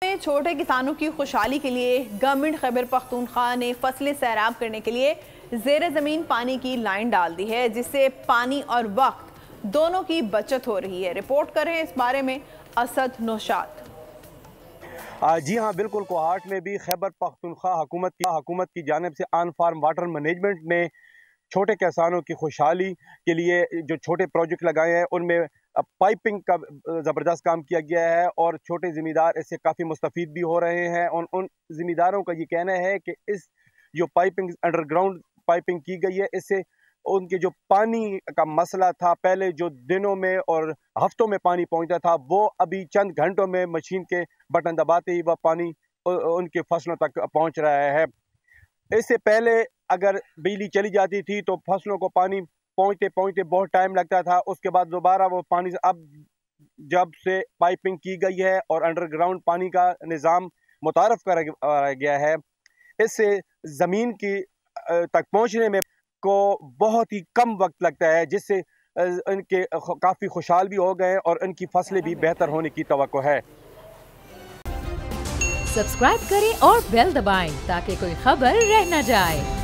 में छोटे किसानों की खुशहाली के लिए गवर्नमेंट खैबर पख्तूनख्वा ने फसलें सैराब करने के लिए ज़ेर ज़मीन पानी की लाइन डाल दी है, जिससे पानी और वक्त दोनों की बचत हो रही है। रिपोर्ट कर रहे हैं इस बारे में असद नौशाद। जी हाँ, बिल्कुल। कोहाट में भी खैबर पख्तूनख्वा हुकूमत की जानिब से ऑन फार्म वाटर मैनेजमेंट ने छोटे किसानों की खुशहाली के लिए जो छोटे प्रोजेक्ट लगाए हैं उनमें पाइपिंग का ज़बरदस्त काम किया गया है और छोटे ज़मींदार इससे काफ़ी मुस्तफ़ीद भी हो रहे हैं। उन ज़मींदारों का ये कहना है कि इस जो पाइपिंग अंडरग्राउंड पाइपिंग की गई है, इससे उनके जो पानी का मसला था, पहले जो दिनों में और हफ्तों में पानी पहुंचता था, वो अभी चंद घंटों में मशीन के बटन दबाते ही वह पानी उनके फसलों तक पहुंच रहा है। इससे पहले अगर बिजली चली जाती थी तो फसलों को पानी पहुंचते पहुंचते बहुत टाइम लगता था। उसके बाद दोबारा वो पानी से अब जब से पाइपिंग की गई है और अंडरग्राउंड पानी का निज़ाम मुतारफ करा गया है, इससे ज़मीन की तक पहुंचने में को बहुत ही कम वक्त लगता है, जिससे इनके काफ़ी खुशहाल भी हो गए और इनकी फसलें भी बेहतर होने की तवक्को है। सब्सक्राइब करें और बेल दबाएं ताकि कोई खबर रह न जाए।